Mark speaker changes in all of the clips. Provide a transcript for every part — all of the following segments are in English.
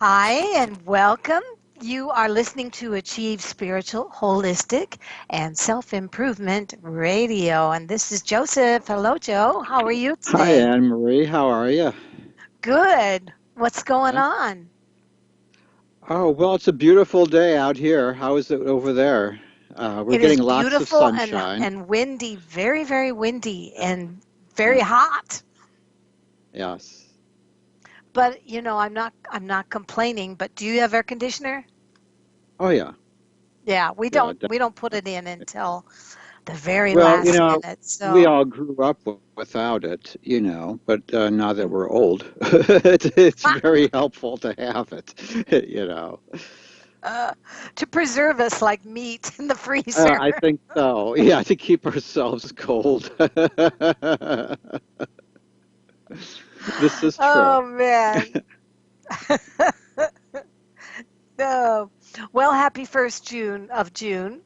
Speaker 1: Hi, and welcome. You are listening to Achieve Spiritual, Holistic, and Self Improvement Radio. And this is Joseph. Hello, Joe. How are you
Speaker 2: Hi,
Speaker 1: today?
Speaker 2: Anne Marie. How are you?
Speaker 1: Good. What's going on?
Speaker 2: Oh, well, it's a beautiful day out here. How is it over there? We're
Speaker 1: It is
Speaker 2: getting lots of
Speaker 1: beautiful
Speaker 2: sunshine.
Speaker 1: and windy, very, very windy and very
Speaker 2: Yeah.
Speaker 1: hot.
Speaker 2: Yes.
Speaker 1: But I'm not complaining, but do you have air conditioner?
Speaker 2: Oh, yeah.
Speaker 1: Yeah, we
Speaker 2: Yeah.
Speaker 1: don't we don't put it in until the very
Speaker 2: Well,
Speaker 1: last minute.
Speaker 2: we
Speaker 1: So
Speaker 2: all grew up without it, but now that we're old, it's very helpful to have it, you know.
Speaker 1: uh, to preserve us like meat in the freezer.
Speaker 2: I think so. Yeah, to keep ourselves cold. This is true.
Speaker 1: Oh man. No. Well, happy first June of June.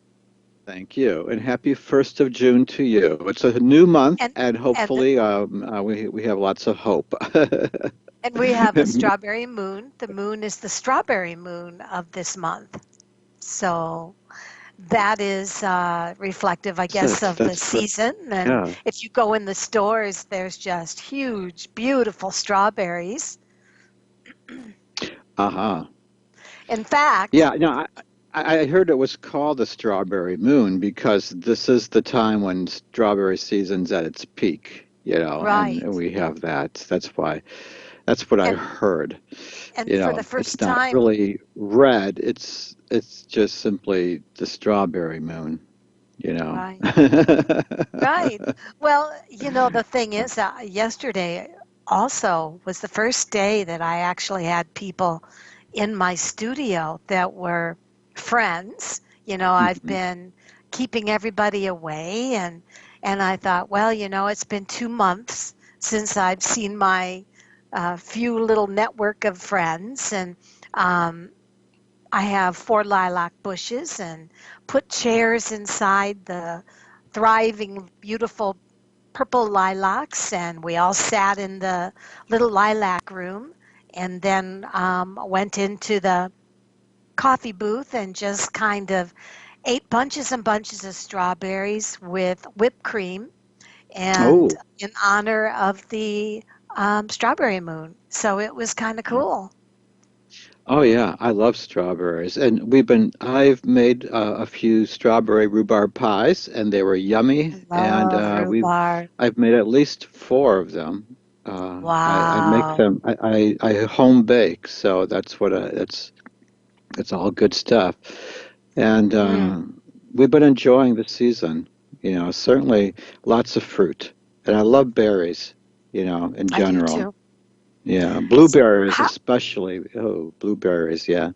Speaker 2: Thank you, and happy 1st of June to you. It's a new month,
Speaker 1: And
Speaker 2: and
Speaker 1: and the,
Speaker 2: hopefully, we have lots of hope.
Speaker 1: and we have the strawberry moon. The moon is the strawberry moon of this month. So that is reflective, I
Speaker 2: That's
Speaker 1: guess,
Speaker 2: it.
Speaker 1: of the
Speaker 2: That's great.
Speaker 1: season. And
Speaker 2: Yeah.
Speaker 1: if you go in the stores, there's just huge, beautiful strawberries.
Speaker 2: Uh-huh.
Speaker 1: In fact,
Speaker 2: Yeah. No, I heard it was called the strawberry moon because this is the time when strawberry season's at its peak. And
Speaker 1: right.
Speaker 2: we have that. That's why. That's what I
Speaker 1: And
Speaker 2: heard.
Speaker 1: and for the
Speaker 2: It's
Speaker 1: first
Speaker 2: not
Speaker 1: time,
Speaker 2: really red. It's just simply the strawberry moon. you know.
Speaker 1: right. Right. Well, the thing is, yesterday also was the first day that I actually had people in my studio that were friends. I've
Speaker 2: Mhm.
Speaker 1: been keeping everybody away, and I thought, well, it's been 2 months since I've seen my few little network of friends, and um, I have 4 lilac bushes and put chairs inside the thriving, beautiful purple lilacs, and we all sat in the little lilac room, and then went into the coffee booth and just kind of ate bunches and bunches of strawberries with whipped cream, and
Speaker 2: Oh,
Speaker 1: in honor of the strawberry moon. So it was kind of cool.
Speaker 2: oh yeah, I love strawberries, and I've made a few strawberry rhubarb pies, and they were yummy.
Speaker 1: I
Speaker 2: And
Speaker 1: love rhubarb.
Speaker 2: I've made at least four of them. I make
Speaker 1: Wow.
Speaker 2: them. I home bake, so it's all good stuff. And
Speaker 1: Mm,
Speaker 2: we've been enjoying the season. Certainly lots of fruit, and I love berries. In
Speaker 1: I do
Speaker 2: general.
Speaker 1: too.
Speaker 2: Yeah,
Speaker 1: So
Speaker 2: blueberries
Speaker 1: how
Speaker 2: especially. Oh, blueberries, yeah.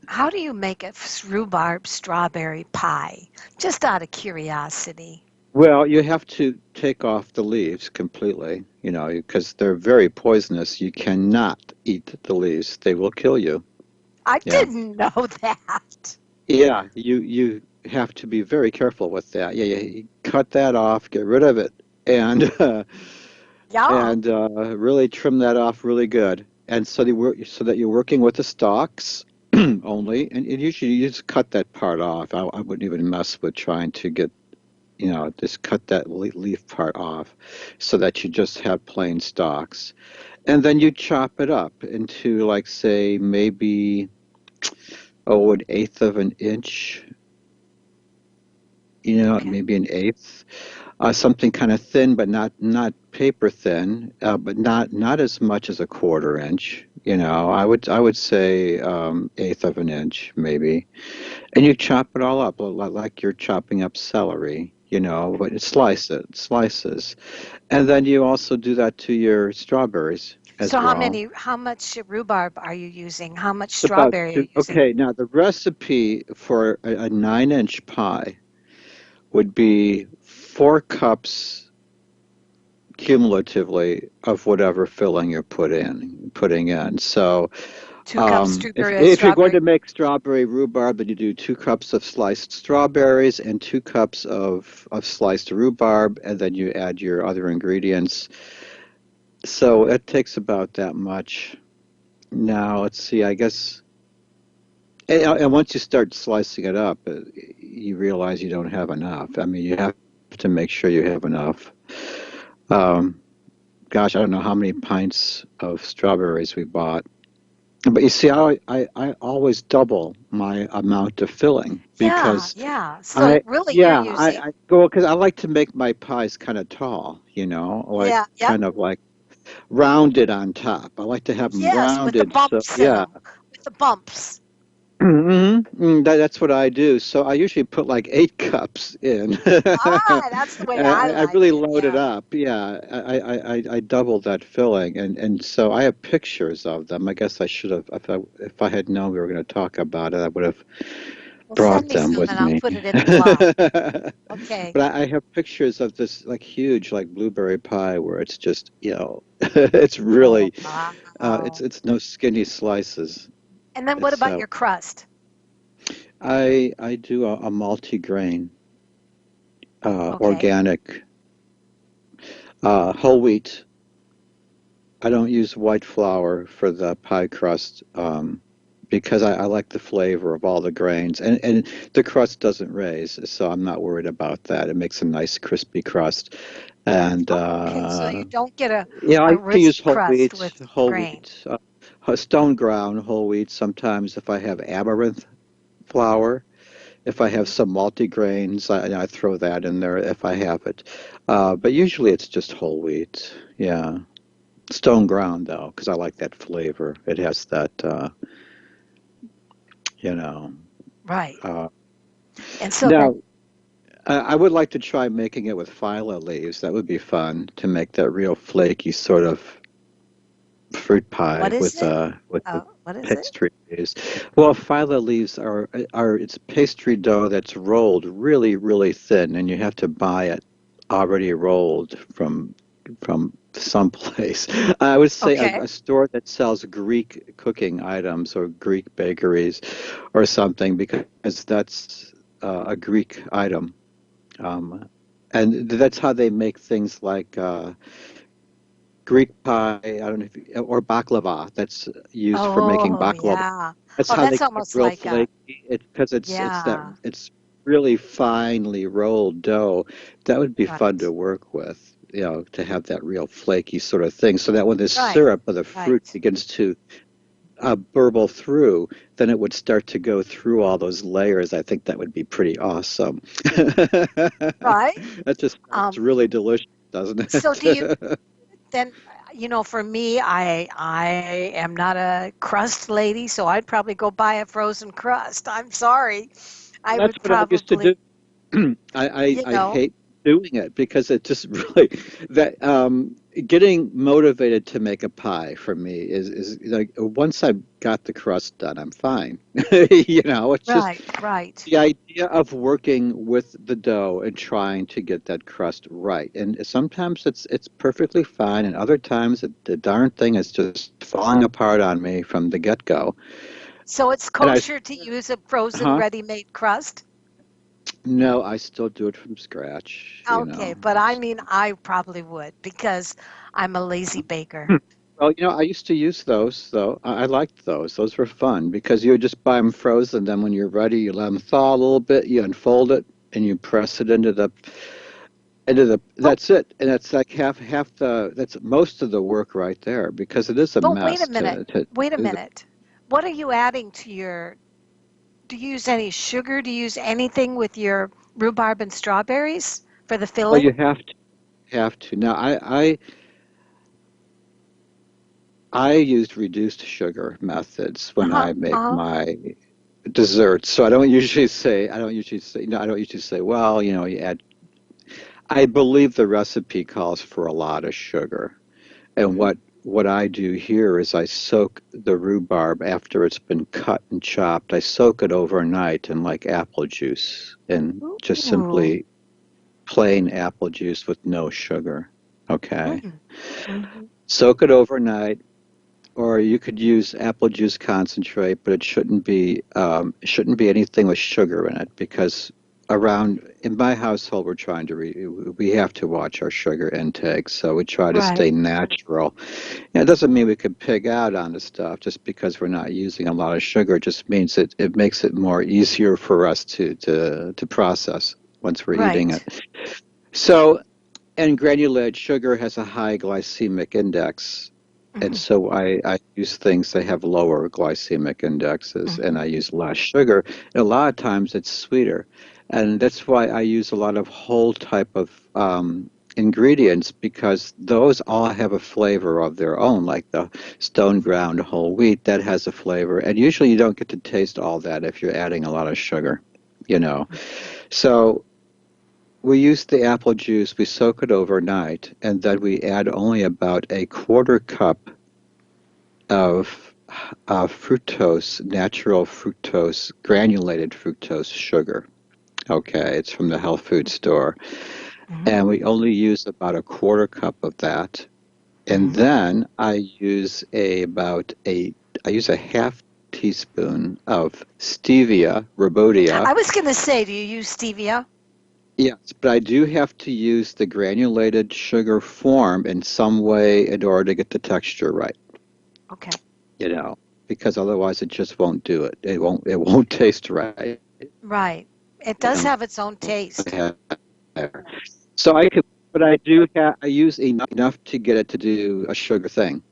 Speaker 1: how do you make a rhubarb strawberry pie? Just out of curiosity.
Speaker 2: Well, you have to take off the leaves completely, because they're very poisonous. You cannot eat the leaves. They will kill you.
Speaker 1: I
Speaker 2: Yeah.
Speaker 1: didn't know that.
Speaker 2: Yeah, you have to be very careful with that. Yeah, you cut that off, get rid of it, and
Speaker 1: Yeah.
Speaker 2: really trim that off really good. And so that you're working with the stalks only, and usually you just cut that part off. I wouldn't even mess with trying to get just cut that leaf part off so that you just have plain stalks. And then you chop it up into, like, say, maybe, an eighth of an inch,
Speaker 1: Okay.
Speaker 2: maybe an eighth. Something kind of thin, but not paper thin, but not as much as a quarter inch. I would say eighth of an inch, maybe. And you chop it all up like you're chopping up celery, but you slice it, slices. And then you also do that to your strawberries
Speaker 1: So
Speaker 2: as well.
Speaker 1: how much rhubarb are you using? How much
Speaker 2: It's about
Speaker 1: strawberry are
Speaker 2: two.
Speaker 1: you using?
Speaker 2: Okay, now the recipe for a 9-inch pie would be 4 cups cumulatively of whatever filling you're putting in. So,
Speaker 1: 2 cups
Speaker 2: if you're going
Speaker 1: strawberry.
Speaker 2: to make strawberry rhubarb, then you do 2 cups of sliced strawberries and 2 cups of sliced rhubarb, and then you add your other ingredients. So it takes about that much. Now, let's see, I guess, and once you start slicing it up, you realize you don't have enough. I mean, you have to make sure you have enough. Um, Gosh, I don't know how many pints of strawberries we bought. But you see, I always double my amount of filling
Speaker 1: Yeah,
Speaker 2: because
Speaker 1: yeah. So
Speaker 2: I,
Speaker 1: really, you're
Speaker 2: yeah,
Speaker 1: using,
Speaker 2: I go because I like to make my pies kind of tall, like
Speaker 1: yeah, yep,
Speaker 2: kind of like rounded on top. I like to have them
Speaker 1: yes, with the
Speaker 2: rounded. So
Speaker 1: bumps in
Speaker 2: yeah,
Speaker 1: them, with the bumps.
Speaker 2: that's what I do. So I usually put like 8 cups in.
Speaker 1: Ah, that's the way I
Speaker 2: I
Speaker 1: like
Speaker 2: really
Speaker 1: it.
Speaker 2: load it
Speaker 1: Yeah.
Speaker 2: up. Yeah, I double that filling, and so I have pictures of them. I guess I should have if I had known we were going to talk about it, I would have
Speaker 1: Well, send
Speaker 2: brought
Speaker 1: me
Speaker 2: them
Speaker 1: some
Speaker 2: with
Speaker 1: and I'll
Speaker 2: me.
Speaker 1: put it in the blog. Okay.
Speaker 2: But I have pictures of this like huge like blueberry pie where it's just it's
Speaker 1: Oh,
Speaker 2: really
Speaker 1: wow.
Speaker 2: it's no skinny slices.
Speaker 1: And then what
Speaker 2: It's
Speaker 1: about your crust?
Speaker 2: I do a multi-grain
Speaker 1: Okay.
Speaker 2: organic whole wheat. I don't use white flour for the pie crust because I like the flavor of all the grains, and the crust doesn't raise, so I'm not worried about that. It makes a nice crispy crust. And
Speaker 1: Oh, okay. So you don't get
Speaker 2: yeah, I
Speaker 1: a
Speaker 2: used to use
Speaker 1: rich crust with
Speaker 2: whole
Speaker 1: grain.
Speaker 2: wheat, stone ground whole wheat. Sometimes if I have amaranth flour, if I have some multigrains, I throw that in there if I have it. But usually it's just whole wheat. Yeah. Stone ground though, because I like that flavor. It has that, you know.
Speaker 1: Right.
Speaker 2: Uh,
Speaker 1: And so then,
Speaker 2: Now, I would like to try making it with phyla leaves. That would be fun to make that real flaky sort of fruit pie
Speaker 1: what is it?
Speaker 2: with the
Speaker 1: What is it?
Speaker 2: pastry leaves. Well, phyla leaves are it's pastry dough that's rolled really, really thin, and you have to buy it already rolled from someplace. I would say
Speaker 1: Okay.
Speaker 2: a store that sells Greek cooking items or Greek bakeries or something because that's a Greek item. Um, and that's how they make things like Greek pie, I don't know or baklava that's used for making
Speaker 1: Oh,
Speaker 2: baklava.
Speaker 1: yeah.
Speaker 2: That's
Speaker 1: Oh,
Speaker 2: how they
Speaker 1: that's
Speaker 2: get it
Speaker 1: almost
Speaker 2: real
Speaker 1: like a,
Speaker 2: flaky. Because
Speaker 1: yeah,
Speaker 2: it's really finely rolled dough. That would be fun
Speaker 1: right.
Speaker 2: to work with, to have that real flaky sort of thing, so that when the
Speaker 1: Right.
Speaker 2: syrup of the fruit
Speaker 1: Right.
Speaker 2: begins to burble through, then it would start to go through all those layers. I think that would be pretty awesome.
Speaker 1: Right.
Speaker 2: That just sounds
Speaker 1: Um,
Speaker 2: really delicious, doesn't
Speaker 1: so do you
Speaker 2: it?
Speaker 1: then, for me, I am not a crust lady, so I'd probably go buy a frozen crust. I'm sorry. I
Speaker 2: That's
Speaker 1: would
Speaker 2: what I used to
Speaker 1: probably,
Speaker 2: do. I
Speaker 1: you
Speaker 2: I
Speaker 1: know,
Speaker 2: hate doing it because it just really that getting motivated to make a pie for me is like once I've got the crust done, I'm fine. It's just
Speaker 1: right, right.
Speaker 2: the idea of working with the dough and trying to get that crust right. And sometimes it's perfectly fine, and other times the darn thing is just falling apart on me from the get-go.
Speaker 1: So it's
Speaker 2: And I,
Speaker 1: kosher to use a frozen
Speaker 2: huh?
Speaker 1: ready-made crust?
Speaker 2: No, I still do it from scratch.
Speaker 1: Okay, but I mean, I probably would because I'm a lazy baker.
Speaker 2: Well, I used to use those though. I liked those. Those were fun because you would just buy them frozen. Then when you're ready, you let them thaw a little bit. You unfold it and you press it into the.
Speaker 1: Oh,
Speaker 2: That's it, and that's like half the. That's most of the work right there because it is a
Speaker 1: but wait a
Speaker 2: mess
Speaker 1: minute.
Speaker 2: to
Speaker 1: Wait a
Speaker 2: do that.
Speaker 1: minute. What are you adding to your, do you use any sugar? Do you use anything with your rhubarb and strawberries for the
Speaker 2: Well, you
Speaker 1: filling?
Speaker 2: have to. Now, I used reduced sugar methods when
Speaker 1: Uh-huh,
Speaker 2: I make
Speaker 1: uh-huh.
Speaker 2: my desserts. So I don't usually say, well, you add. I believe the recipe calls for a lot of sugar. And
Speaker 1: Hmm.
Speaker 2: what I do here is I soak the rhubarb after it's been cut and chopped. I soak it overnight in like apple juice and just
Speaker 1: Ooh.
Speaker 2: simply plain apple juice with no sugar. Okay.
Speaker 1: Mm. Hmm.
Speaker 2: Soak it overnight, or you could use apple juice concentrate, but it shouldn't be anything with sugar in it because around in my household, we're trying to we have to watch our sugar intake, so we try to
Speaker 1: Right.
Speaker 2: stay natural. It doesn't mean we could pig out on the stuff just because we're not using a lot of sugar. It just means it makes it more easier for us to process once we're eating
Speaker 1: Right.
Speaker 2: it. So, and granulated sugar has a high glycemic index. And
Speaker 1: Hmm.
Speaker 2: so I use things that have lower glycemic indexes and
Speaker 1: Hmm.
Speaker 2: I use less sugar. And a lot of times it's sweeter. And that's why I use a lot of whole type of ingredients because those all have a flavor of their own, like the stone ground whole wheat, that has a flavor. And usually you don't get to taste all that if you're adding a lot of sugar, you know. So we use the apple juice, we soak it overnight, and then we add only about a quarter cup of fructose, natural fructose, granulated fructose sugar. Okay, it's from the health food store.
Speaker 1: Hmm.
Speaker 2: And we only use about a quarter cup of that. And
Speaker 1: Hmm.
Speaker 2: then I use a half teaspoon of stevia, rhobodia.
Speaker 1: I was going to say, do you use stevia?
Speaker 2: Yes, but I do have to use the granulated sugar form in some way in order to get the texture right,
Speaker 1: Okay.
Speaker 2: you know, because otherwise it just won't do it. It won't taste right.
Speaker 1: Right. It
Speaker 2: You
Speaker 1: does
Speaker 2: know,
Speaker 1: have its own taste.
Speaker 2: so but I use enough to get it to do a sugar thing,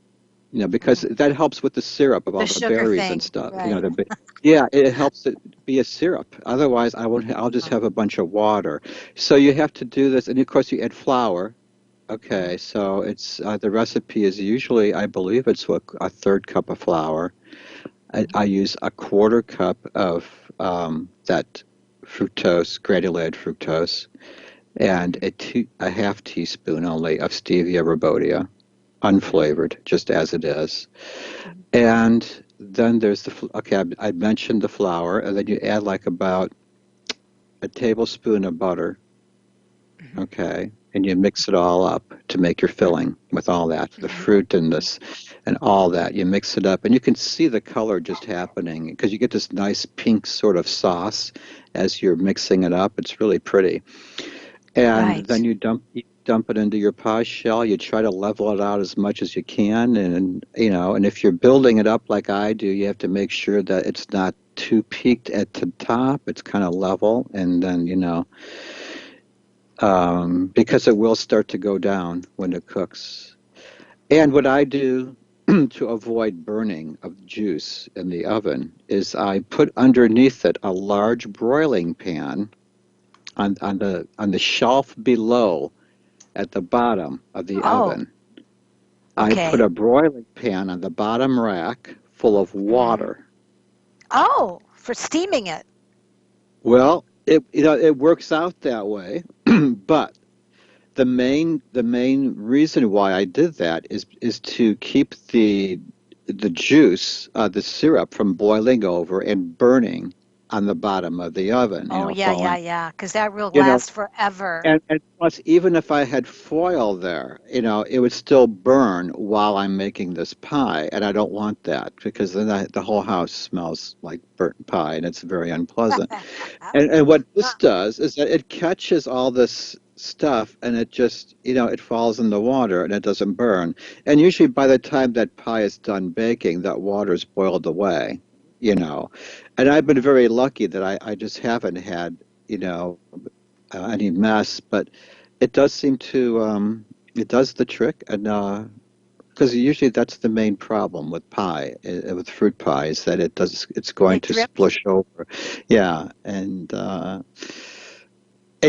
Speaker 2: because
Speaker 1: Hmm.
Speaker 2: that helps with the syrup of
Speaker 1: The
Speaker 2: all the
Speaker 1: sugar
Speaker 2: berries and
Speaker 1: thing.
Speaker 2: stuff.
Speaker 1: Right.
Speaker 2: Yeah, it helps it be a syrup. Otherwise, I won't. I'll just have a bunch of water. So you have to do this, and of course you add flour. Okay,
Speaker 1: Hmm.
Speaker 2: so it's the recipe is usually, I believe it's a third cup of flour. I
Speaker 1: Hmm.
Speaker 2: use a quarter cup of that fructose, granulated fructose, and
Speaker 1: Hmm.
Speaker 2: a half teaspoon only of stevia rhobodia, unflavored, just as it is. And then there's okay, I mentioned the flour, and then you add like about a tablespoon of butter,
Speaker 1: Hmm.
Speaker 2: okay, and you mix it all up to make your filling with all that, the
Speaker 1: Hmm.
Speaker 2: fruit and this and all that. You mix it up, and you can see the color just happening because you get this nice pink sort of sauce as you're mixing it up. It's really pretty. And then
Speaker 1: Right.
Speaker 2: you dump it into your pie shell. You try to level it out as much as you can, and if you're building it up like I do, you have to make sure that it's not too peaked at the top. It's kind of level, and then because it will start to go down when it cooks. And what I do to avoid burning of the juice in the oven is I put underneath it a large broiling pan on the shelf below at the bottom of the
Speaker 1: Oh,
Speaker 2: oven. I put
Speaker 1: okay.
Speaker 2: a broiling pan on the bottom rack full of
Speaker 1: Hmm.
Speaker 2: water.
Speaker 1: Oh, for steaming it.
Speaker 2: Well, it works out that way, but the main reason why I did that is to keep the juice, the syrup from boiling over and burning on the bottom of the oven,
Speaker 1: Oh, yeah, yeah,
Speaker 2: falling.
Speaker 1: yeah. Because that will
Speaker 2: You know,
Speaker 1: last forever.
Speaker 2: and plus, even if I had foil there, it would still burn while I'm making this pie, and I don't want that because then the whole house smells like burnt pie, and it's very unpleasant. And what this does is that it catches all this stuff and it just, it falls in the water and it doesn't burn. And usually by the time that pie is done baking, that water's boiled away, you know. And I've been very lucky that I just haven't had, you know, any mess, but it does seem to, it does the trick. And, because usually that's the main problem with pie, with fruit pie, is that it's going
Speaker 1: It
Speaker 2: to
Speaker 1: drips.
Speaker 2: splush over. Yeah, and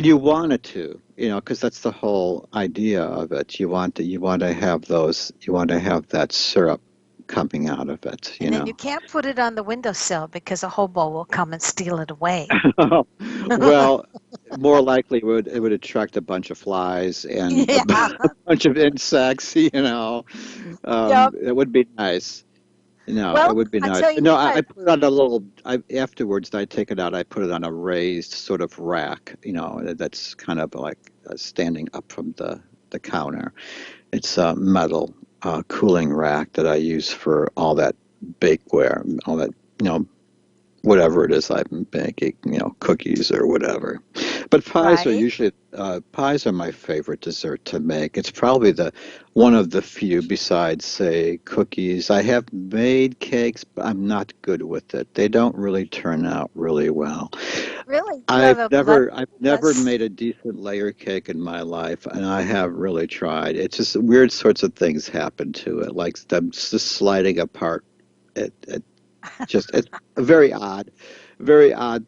Speaker 2: you want it to, because that's the whole idea of it. You want to have that syrup coming out of it,
Speaker 1: And then you can't put it on the windowsill because a hobo will come and steal it away.
Speaker 2: Well, more likely it would attract a bunch of flies and a
Speaker 1: Yeah.
Speaker 2: bunch of insects,
Speaker 1: Yep.
Speaker 2: It would be nice. No, it
Speaker 1: Well,
Speaker 2: would be
Speaker 1: I
Speaker 2: nice.
Speaker 1: tell you
Speaker 2: No, I
Speaker 1: what.
Speaker 2: put it on a little. Afterwards, I take it out. I put it on a raised sort of rack. That's kind of like standing up from the counter. It's a metal cooling rack that I use for all that bakeware, all that you know whatever it is I'm baking, cookies or whatever. But
Speaker 1: Right.
Speaker 2: pies are my favorite dessert to make. It's probably the one of the few besides, say, cookies. I have made cakes, but I'm not good with it. They don't really turn out really well.
Speaker 1: Really? You have
Speaker 2: I've
Speaker 1: a
Speaker 2: never I've never
Speaker 1: less.
Speaker 2: made a decent layer cake in my life, and I have really tried. It's just weird sorts of things happen to it, like them just sliding apart. It just it's very odd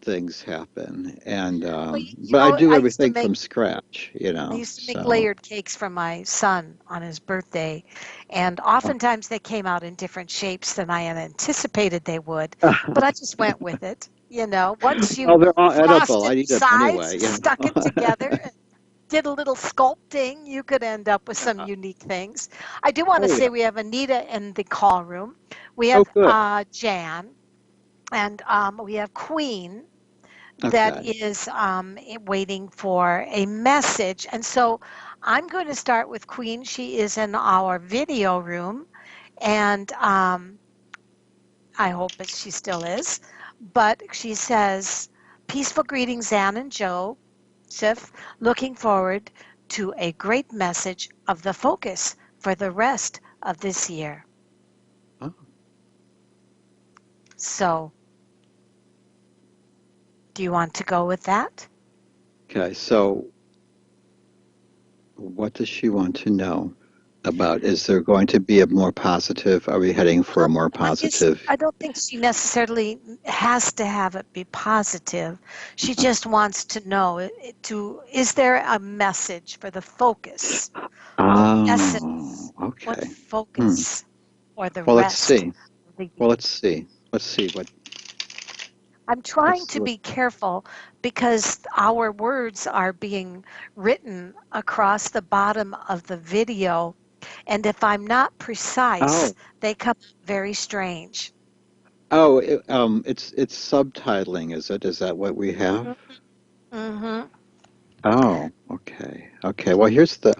Speaker 2: things happen, and
Speaker 1: Well,
Speaker 2: but I do
Speaker 1: I used to
Speaker 2: everything
Speaker 1: make
Speaker 2: from scratch,
Speaker 1: I used to make
Speaker 2: So
Speaker 1: layered cakes for my son on his birthday, and oftentimes they came out in different shapes than I had anticipated they would, but I just went with it. Once
Speaker 2: well,
Speaker 1: you
Speaker 2: they're all edible.
Speaker 1: frosted
Speaker 2: I eat them
Speaker 1: sides,
Speaker 2: anyway,
Speaker 1: stuck it together, and did a little sculpting, you could end up with some unique things. I do want to
Speaker 2: Oh
Speaker 1: say
Speaker 2: yeah.
Speaker 1: we have Anita in the call room. We
Speaker 2: Oh
Speaker 1: have
Speaker 2: good.
Speaker 1: Jan, and we have Queen that
Speaker 2: Okay.
Speaker 1: is waiting for a message. And so I'm going to start with Queen. She is in our video room, and I hope that she still is. But she says, "Peaceful greetings, Anne and Joe. Sif, looking forward to a great message of the focus for the rest of this year."
Speaker 2: Oh,
Speaker 1: So, do you want to go with that?
Speaker 2: okay. So what does she want to know about? Is there going to be a more positive? Are we heading for a
Speaker 1: Well,
Speaker 2: more positive?
Speaker 1: I don't think she necessarily has to have it be positive. She just wants to know is there a message for the focus or
Speaker 2: Oh,
Speaker 1: essence? What
Speaker 2: okay. Hmm.
Speaker 1: focus for the
Speaker 2: Well, let's
Speaker 1: rest
Speaker 2: see.
Speaker 1: of the
Speaker 2: Well,
Speaker 1: year?
Speaker 2: let's see. Let's see what.
Speaker 1: I'm trying
Speaker 2: Let's
Speaker 1: to
Speaker 2: what.
Speaker 1: be careful because our words are being written across the bottom of the video, and if I'm not precise,
Speaker 2: Oh,
Speaker 1: they come very strange.
Speaker 2: it's subtitling, is it? Is that what we have?
Speaker 1: Mm-hmm.
Speaker 2: Oh, okay. Okay. Well,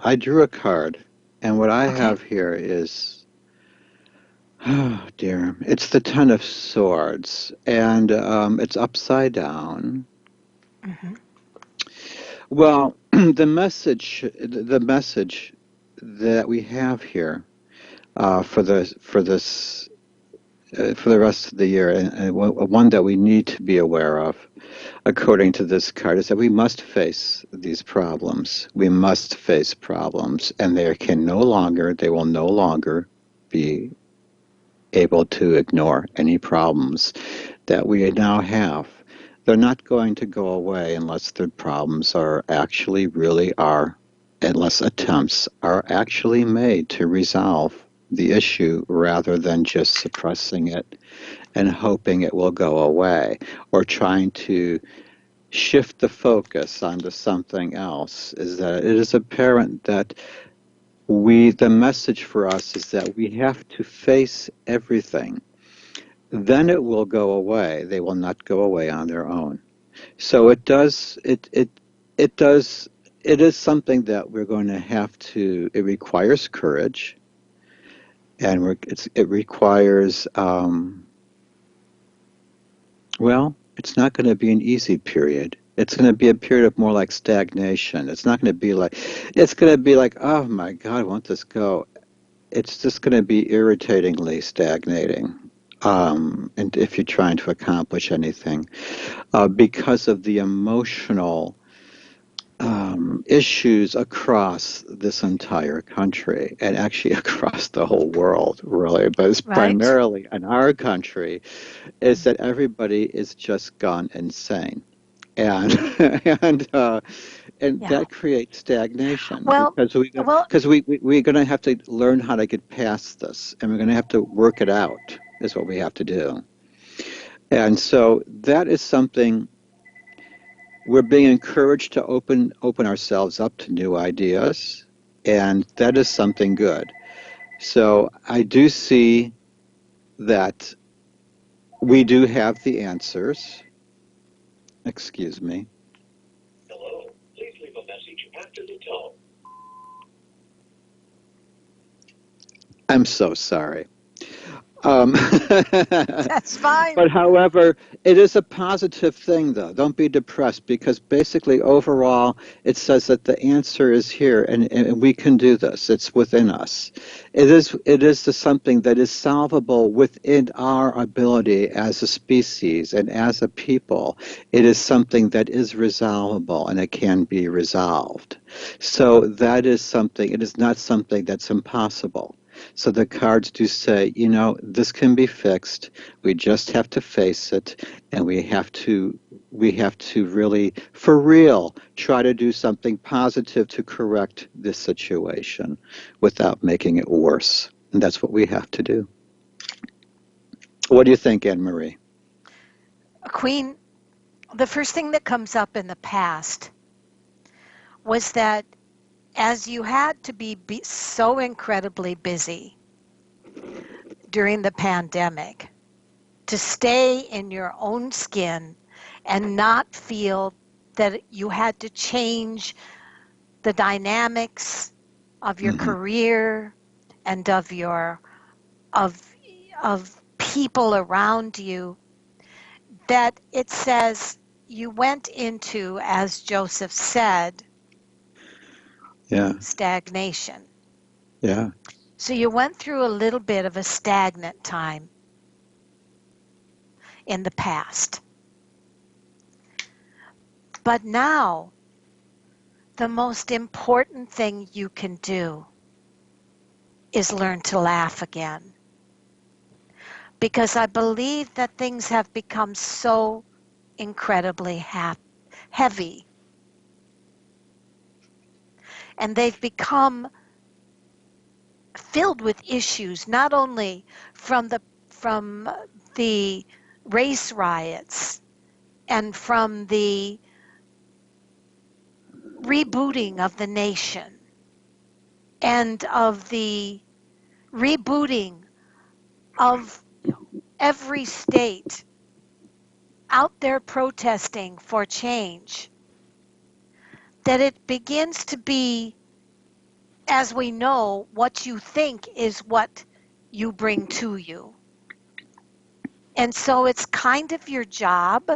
Speaker 2: I drew a card, and what I
Speaker 1: Okay.
Speaker 2: have here is, oh dear, it's the Ten of Swords, and it's upside down.
Speaker 1: Hmm.
Speaker 2: Well, the message that we have here for the rest of the year, and one that we need to be aware of, according to this card, is that we must face these problems. We must face problems, and they will no longer be able to ignore any problems that we now have. They're not going to go away unless the problems are actually really are, unless attempts are actually made to resolve the issue rather than just suppressing it and hoping it will go away or trying to shift the focus onto something else. Is that it is apparent that the message for us is that we have to face everything, then it will go away. They will not go away on their own. So it does it is something that we're going to have to. It requires courage, and it requires well, it's not going to be an easy period. It's going to be a period of more like stagnation. It's going to be like, oh my God, won't this go? It's just going to be irritatingly stagnating. And if you're trying to accomplish anything, because of the emotional issues across this entire country and actually across the whole world, really, but it's
Speaker 1: Right?
Speaker 2: primarily in our country, is that everybody is just gone insane. And and
Speaker 1: Yeah.
Speaker 2: that creates stagnation
Speaker 1: Well, well,
Speaker 2: because we're going to have to learn how to get past this, and we're going to have to work it out is what we have to do. And so that is something we're being encouraged to open ourselves up to new ideas, and that is something good. So I do see that we do have the answers. Excuse me. Hello. Please leave a message after the tone. I'm so sorry. Um,
Speaker 1: That's fine.
Speaker 2: but however, it is a positive thing, though. Don't be depressed because basically, overall, it says that the answer is here, and we can do this. It's within us. It is something that is solvable within our ability as a species and as a people. It is something that is resolvable, and it can be resolved. So that is something. It is not something that's impossible. So the cards do say, this can be fixed. We just have to face it, and we have to really, for real, try to do something positive to correct this situation without making it worse. And that's what we have to do. What do you think, Anne Marie?
Speaker 1: Queen, the first thing that comes up in the past was that as you had to be so incredibly busy during the pandemic to stay in your own skin and not feel that you had to change the dynamics of your
Speaker 2: Hmm.
Speaker 1: career and of of people around you, that it says you went into, as Joseph said,
Speaker 2: Yeah,
Speaker 1: stagnation.
Speaker 2: yeah,
Speaker 1: So you went through a little bit of a stagnant time in the past. But now, the most important thing you can do is learn to laugh again. Because I believe that things have become so incredibly heavy, and they've become filled with issues, not only from the race riots and from the rebooting of the nation and of the rebooting of every state out there protesting for change, that it begins to be, as we know, what you think is what you bring to you. And so it's kind of your job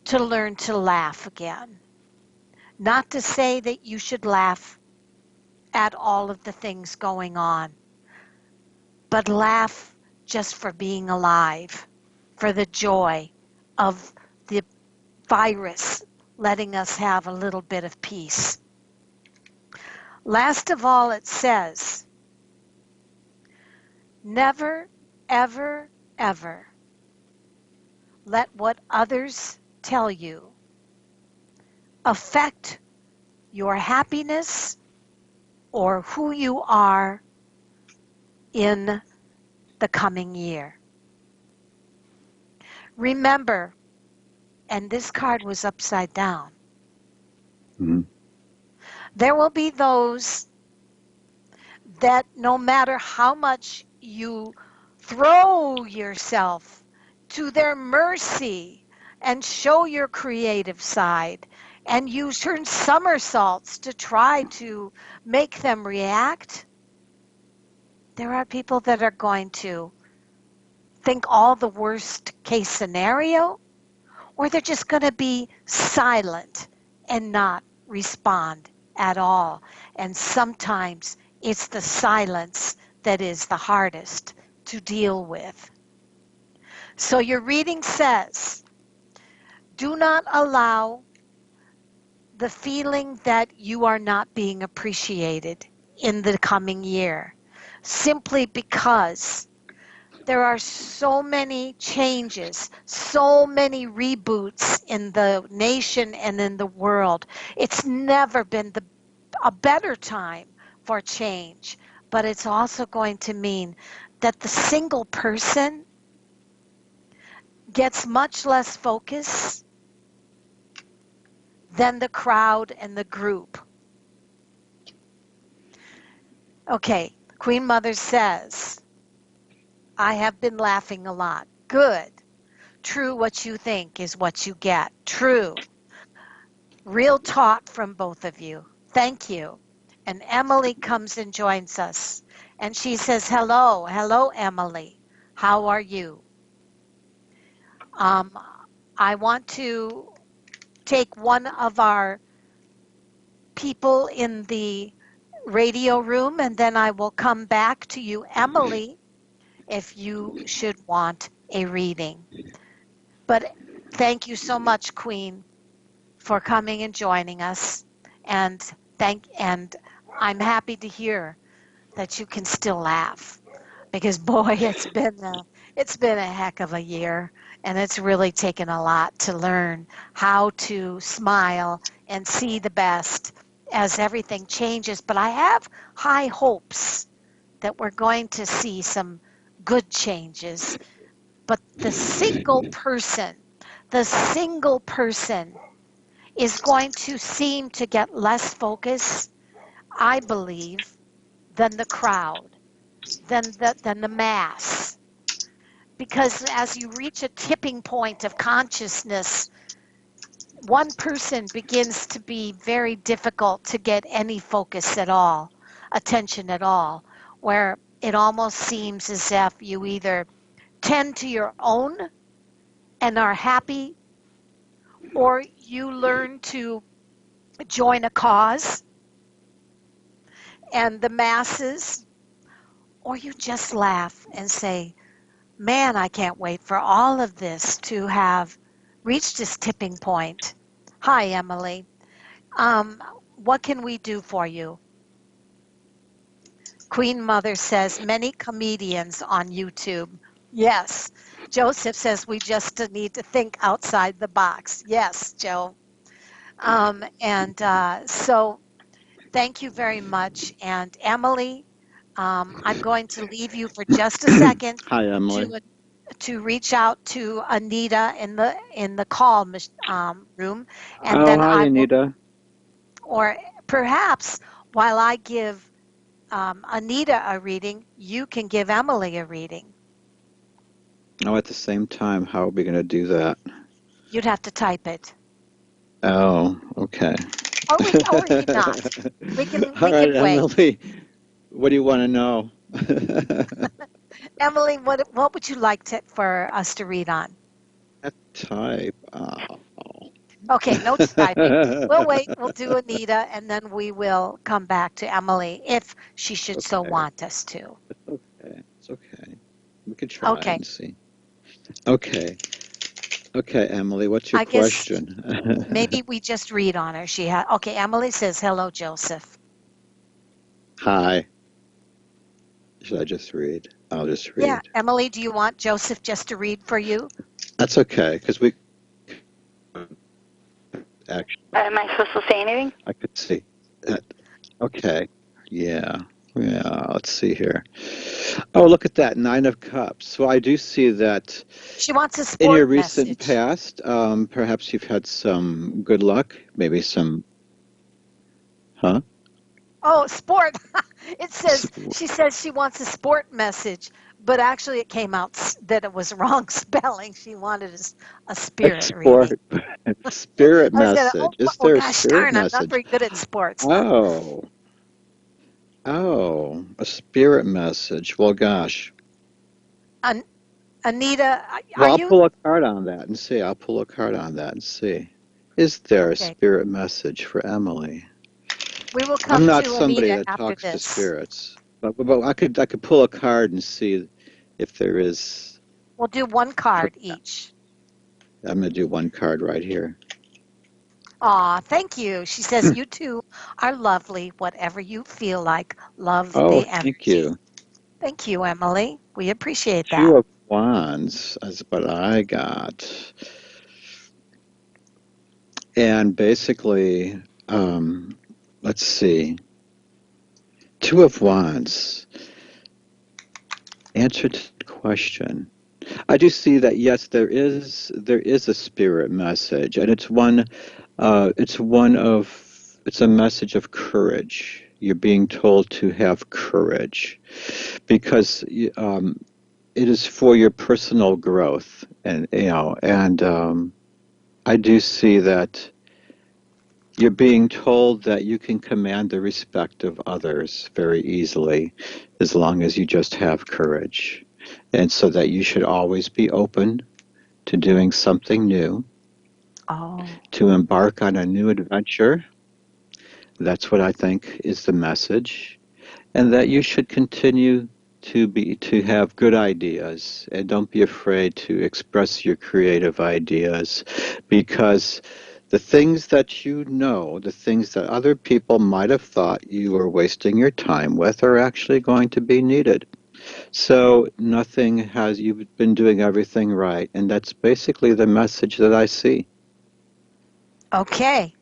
Speaker 1: to learn to laugh again. Not to say that you should laugh at all of the things going on, but laugh just for being alive, for the joy of the virus letting us have a little bit of peace. Last of all, it says, never, ever, ever let what others tell you affect your happiness or who you are in the coming year. Remember, and this card was upside down,
Speaker 2: hmm,
Speaker 1: there will be those that no matter how much you throw yourself to their mercy and show your creative side, and you turn somersaults to try to make them react, there are people that are going to think all the worst case scenario, or they're just going to be silent and not respond at all. And sometimes it's the silence that is the hardest to deal with. So your reading says, do not allow the feeling that you are not being appreciated in the coming year, simply because there are so many changes, so many reboots in the nation and in the world. It's never been a better time for change, but it's also going to mean that the single person gets much less focus than the crowd and the group. Okay, Queen Mother says, I have been laughing a lot. Good. True, what you think is what you get. True. Real talk from both of you. Thank you. And Emily comes and joins us. And she says, hello, hello, Emily. How are you? Um, I want to take one of our people in the radio room and then I will come back to you, Emily, if you should want a reading. But thank you so much, Queen, for coming and joining us. And and I'm happy to hear that you can still laugh because boy, it's been a heck of a year and it's really taken a lot to learn how to smile and see the best as everything changes. But I have high hopes that we're going to see some good changes. But the single person is going to seem to get less focus, I believe, than the crowd, than the mass. Because as you reach a tipping point of consciousness, one person begins to be very difficult to get any focus at all, attention at all, where it almost seems as if you either tend to your own and are happy, or you learn to join a cause and the masses, or you just laugh and say, man, I can't wait for all of this to have reached this tipping point. Hi, Emily. Um, what can we do for you? Queen Mother says, many comedians on YouTube. Yes. Joseph says, we just need to think outside the box. Yes, Joe. So thank you very much. And Emily, I'm going to leave you for just a second
Speaker 2: Hi, Emily.
Speaker 1: to reach out to Anita in the call room, and
Speaker 2: Oh,
Speaker 1: then
Speaker 2: hi,
Speaker 1: I will,
Speaker 2: Anita.
Speaker 1: or perhaps while I give Anita a reading, you can give Emily a reading.
Speaker 2: Oh, at the same time, how are we going to do that?
Speaker 1: You'd have to type it,
Speaker 2: Oh, okay.
Speaker 1: or you not.
Speaker 2: All
Speaker 1: We
Speaker 2: right,
Speaker 1: can wait.
Speaker 2: Emily, what do you want to know?
Speaker 1: Emily, what would you like for us to read on?
Speaker 2: That type. Oh.
Speaker 1: Okay, no typing. We'll wait. We'll do Anita, and then we will come back to Emily if she should so
Speaker 2: Okay,
Speaker 1: want us to.
Speaker 2: it's okay. It's okay. We could try
Speaker 1: Okay,
Speaker 2: and see. Okay. Okay, Emily, what's your
Speaker 1: I guess
Speaker 2: question?
Speaker 1: maybe we just read on her. Okay, Emily says, hello, Joseph.
Speaker 2: Hi. Should I just read? I'll just
Speaker 1: Yeah,
Speaker 2: read.
Speaker 1: Emily, do you want Joseph just to read for you?
Speaker 2: That's okay, because we actually,
Speaker 3: Am I supposed to say anything?
Speaker 2: I could see that. Okay. Yeah. Yeah. Let's see here. Oh, look at that. Nine of Cups. So I do see that
Speaker 1: She wants a
Speaker 2: in your
Speaker 1: sport
Speaker 2: recent
Speaker 1: message.
Speaker 2: past, perhaps you've had some good luck, maybe some, huh?
Speaker 1: Oh, sport.
Speaker 2: Sp-
Speaker 1: She says she wants a sport message, but actually it came out that it was wrong spelling. She wanted a
Speaker 2: A
Speaker 1: spirit reading.
Speaker 2: sport spirit
Speaker 1: I said,
Speaker 2: message. Is
Speaker 1: well,
Speaker 2: there a
Speaker 1: gosh
Speaker 2: spirit
Speaker 1: darn, I'm not
Speaker 2: message?
Speaker 1: very good at sports.
Speaker 2: Oh, oh, a spirit message. Well, gosh.
Speaker 1: An- Anita, are
Speaker 2: Well, I'll
Speaker 1: you?
Speaker 2: pull a card on that and see. I'll pull a card on that and see. Is there a
Speaker 1: Okay.
Speaker 2: spirit message for Emily?
Speaker 1: We will
Speaker 2: I'm
Speaker 1: come
Speaker 2: not
Speaker 1: to
Speaker 2: somebody
Speaker 1: Anita
Speaker 2: that
Speaker 1: after
Speaker 2: talks to
Speaker 1: this.
Speaker 2: spirits, but I could pull a card and see if there is.
Speaker 1: We'll do one card each.
Speaker 2: I'm gonna do one card right here.
Speaker 1: Aw, thank you. She says, you two are lovely, whatever you feel like. Love
Speaker 2: Oh,
Speaker 1: the
Speaker 2: thank
Speaker 1: energy.
Speaker 2: you.
Speaker 1: Thank you, Emily. We appreciate
Speaker 2: Two
Speaker 1: that.
Speaker 2: of Wands is what I got, and basically, let's see. Two of Wands. Answer to the question. I do see that yes, there is a spirit message, and it's a message of courage. You're being told to have courage because it is for your personal growth, and I do see that You're being told that you can command the respect of others very easily as long as you just have courage. And so that you should always be open to doing something new,
Speaker 1: Oh,
Speaker 2: to embark on a new adventure. That's what I think is the message. And that you should continue to have good ideas and don't be afraid to express your creative ideas, because the things that you know, the things that other people might have thought you were wasting your time with, are actually going to be needed. So nothing has, you've been doing everything right, and that's basically the message that I see.
Speaker 1: okay.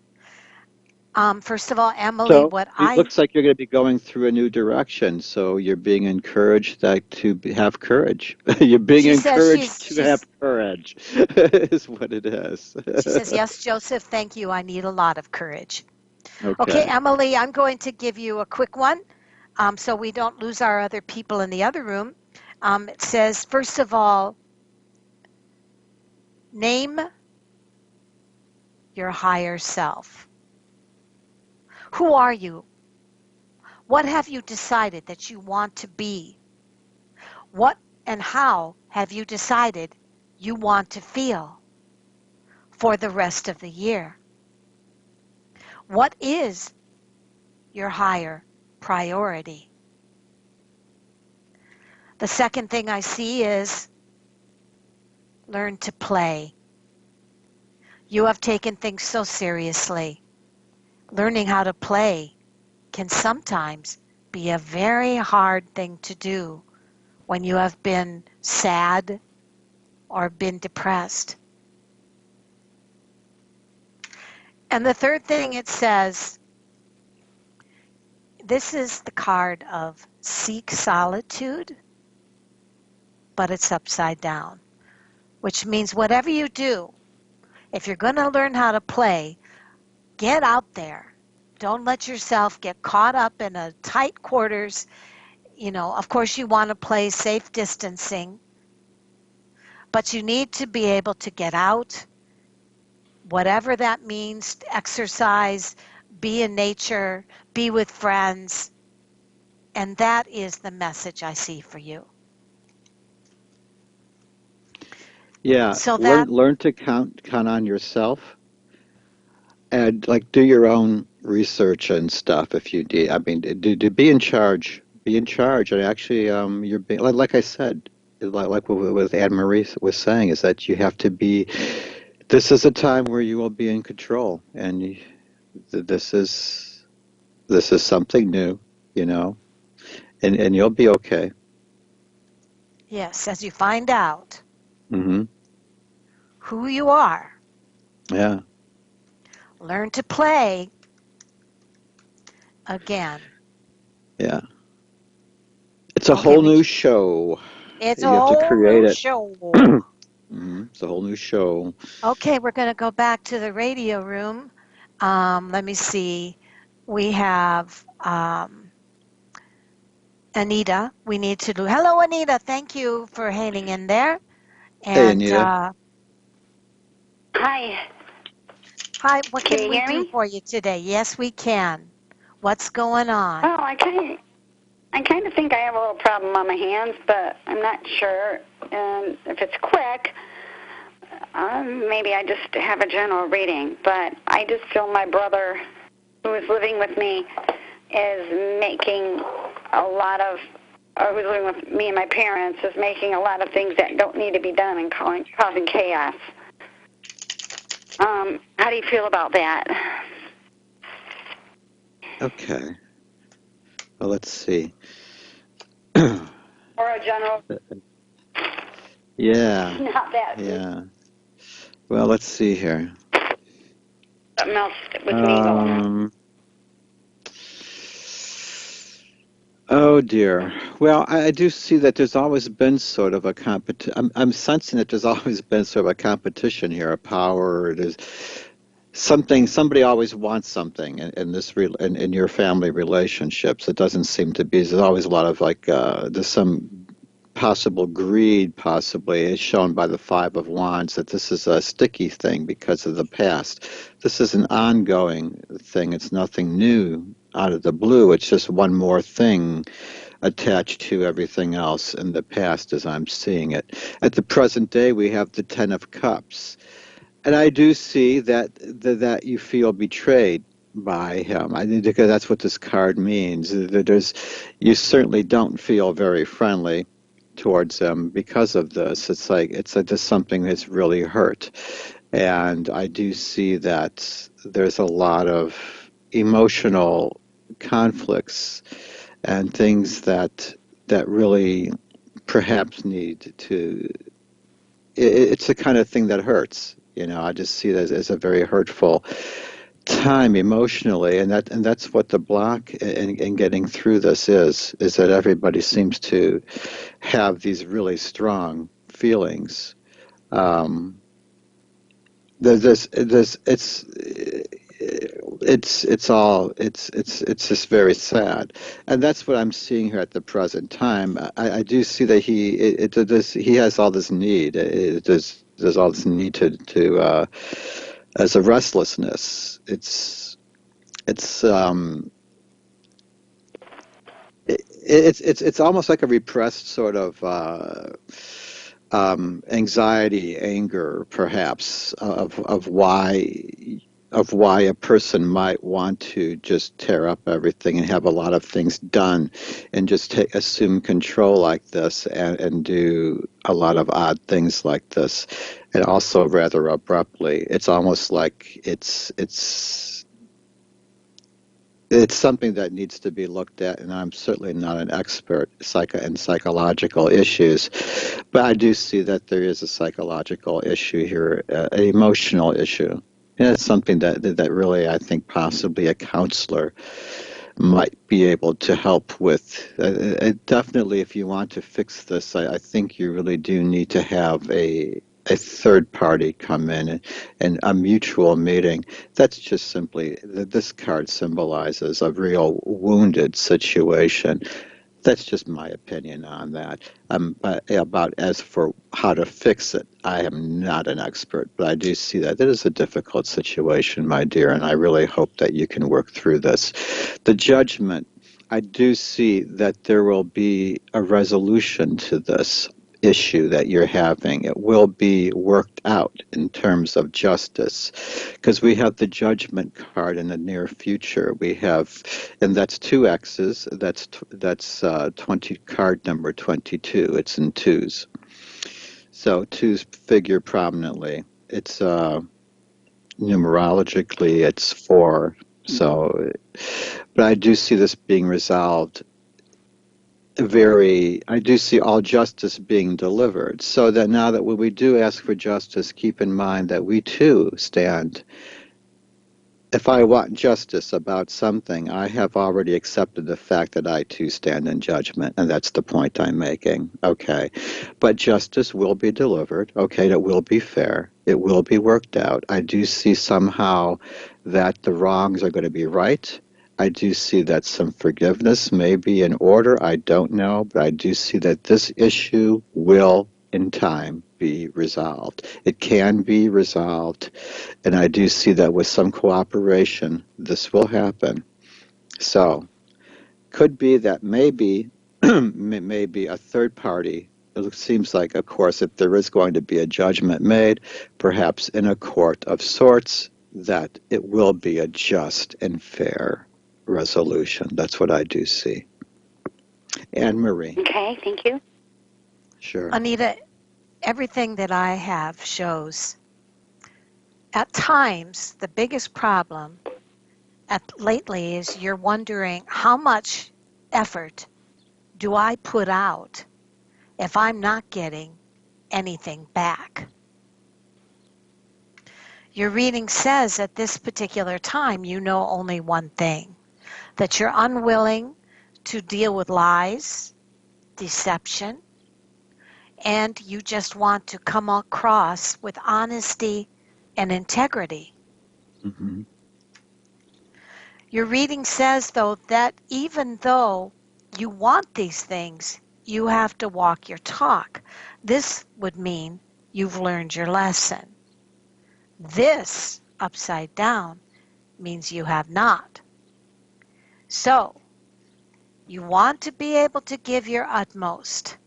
Speaker 1: First of all, Emily,
Speaker 2: So
Speaker 1: what
Speaker 2: it
Speaker 1: I
Speaker 2: looks like you're going to be going through a new direction. So you're being encouraged that have courage. You're being
Speaker 1: she says
Speaker 2: encouraged to have courage, is what it is.
Speaker 1: she says, yes, Joseph, thank you. I need a lot of courage. Okay,
Speaker 2: Okay.
Speaker 1: Emily, I'm going to give you a quick one so we don't lose our other people in the other room. It says, first of all, name your higher self. Who are you? What have you decided that you want to be? What and how have you decided you want to feel for the rest of the year? What is your higher priority? The second thing I see is learn to play. You have taken things so seriously. Learning how to play can sometimes be a very hard thing to do when you have been sad or been depressed. And the third thing it says, this is the card of seek solitude, but it's upside down, which means whatever you do, if you're going to learn how to play, get out there. Don't let yourself get caught up in a tight quarters. Of course, you want to play safe distancing, but you need to be able to get out, whatever that means, exercise, be in nature, be with friends. And that is the message I see for you.
Speaker 2: Yeah,
Speaker 1: So that,
Speaker 2: learn to count on yourself, and like do your own research and stuff if you need. I mean, do be in charge. Be in charge. And actually, you're being like I said, like what Anne Marie was saying, is that you have to be. This is a time where you will be in control, and this is something new, you know, and you'll be okay.
Speaker 1: yes, as you find out
Speaker 2: Hmm.
Speaker 1: who you are,
Speaker 2: Yeah,
Speaker 1: learn to play again.
Speaker 2: yeah. It's a
Speaker 1: Okay,
Speaker 2: whole new show.
Speaker 1: it's a
Speaker 2: You have to
Speaker 1: whole
Speaker 2: create
Speaker 1: new
Speaker 2: it.
Speaker 1: show.
Speaker 2: It's a whole new show.
Speaker 1: Okay, we're going to go back to the radio room. Let me see. We have Anita. We need to do. Hello, Anita. Thank you for hanging in there.
Speaker 2: Hey,
Speaker 1: And
Speaker 2: Anita.
Speaker 3: Hi,
Speaker 1: hi, what
Speaker 3: can
Speaker 1: can
Speaker 3: you
Speaker 1: we
Speaker 3: hear
Speaker 1: do
Speaker 3: me?
Speaker 1: for you today? Yes, we can. What's going on?
Speaker 3: Oh, I kind of think I have a little problem on my hands, but I'm not sure. And if it's quick, maybe I just have a general reading. But I just feel my brother, who is living with me, is making a lot of, or who's living with me and my parents, is making a lot of things that don't need to be done and causing chaos. How do you feel about that?
Speaker 2: Okay. Well, let's see.
Speaker 3: Or a general,
Speaker 2: Yeah,
Speaker 3: not that,
Speaker 2: yeah. Well, let's see here.
Speaker 3: something else with me going on.
Speaker 2: Um, oh dear. Well, I do see that there's always been sort of a competition. I'm sensing that there's always been sort of a competition here, a power. There's something. Somebody always wants something in this in your family relationships. It doesn't seem to be. There's always a lot of like there's some possible greed, possibly, is shown by the Five of Wands, that this is a sticky thing because of the past. This is an ongoing thing. It's nothing new out of the blue. It's just one more thing attached to everything else in the past as I'm seeing it. At the present day, we have the Ten of Cups. And I do see that you feel betrayed by him. I think because that's what this card means. You certainly don't feel very friendly towards him because of this. It's like just something that's really hurt, and I do see that there's a lot of emotional conflicts and things that really perhaps need to. It's the kind of thing that hurts. I just see it as a very hurtful time emotionally, and that's what the block in getting through this is that everybody seems to have these really strong feelings. Um, it's just very sad, and that's what I'm seeing here at the present time. I do see that he has all this need. There's all this need to as a restlessness. It's almost like a repressed sort of anxiety, anger, perhaps of why a person might want to just tear up everything and have a lot of things done, and just assume control like this, and do a lot of odd things like this, and also rather abruptly. It's almost like it's something that needs to be looked at, and I'm certainly not an expert in psychological issues, but I do see that there is a psychological issue here, an emotional issue. And it's something that really, I think, possibly a counselor might be able to help with. Definitely, if you want to fix this, I think you really do need to have a third party come in, and a mutual meeting. That's just simply, this card symbolizes a real wounded situation. That's just my opinion on that. But about as for how to fix it, I am not an expert, but I do see that it is a difficult situation, my dear, and I really hope that you can work through this. The Judgment, I do see that there will be a resolution to this issue that you're having. It will be worked out in terms of justice, because we have the Judgment card in the near future. We have, and that's two X's. That's 20, card number 22. It's in twos, so twos figure prominently. It's numerologically it's 4. So, but I do see this being resolved. I do see all justice being delivered. So that now that when we do ask for justice, keep in mind that we too stand. If I want justice about something, I have already accepted the fact that I too stand in judgment, and that's the point I'm making. Okay. But justice will be delivered. Okay, it will be fair. It will be worked out. I do see somehow that the wrongs are going to be right. I do see that some forgiveness may be in order. I don't know, but I do see that this issue will, in time, be resolved. It can be resolved, and I do see that with some cooperation, this will happen. So, could be that maybe, maybe a third party. It seems like, of course, if there is going to be a judgment made, perhaps in a court of sorts, that it will be a just and fair resolution. That's what I do see. Anne Marie.
Speaker 3: Okay, thank you.
Speaker 2: Sure.
Speaker 1: Anita, everything that I have shows at times the biggest problem lately is you're wondering how much effort do I put out if I'm not getting anything back. Your reading says at this particular time you know only one thing, that you're unwilling to deal with lies, deception, and you just want to come across with honesty and integrity.
Speaker 2: Mm-hmm.
Speaker 1: Your reading says, though, that even though you want these things, you have to walk your talk. This would mean you've learned your lesson. This, upside down, means you have not. So, you want to be able to give your utmost.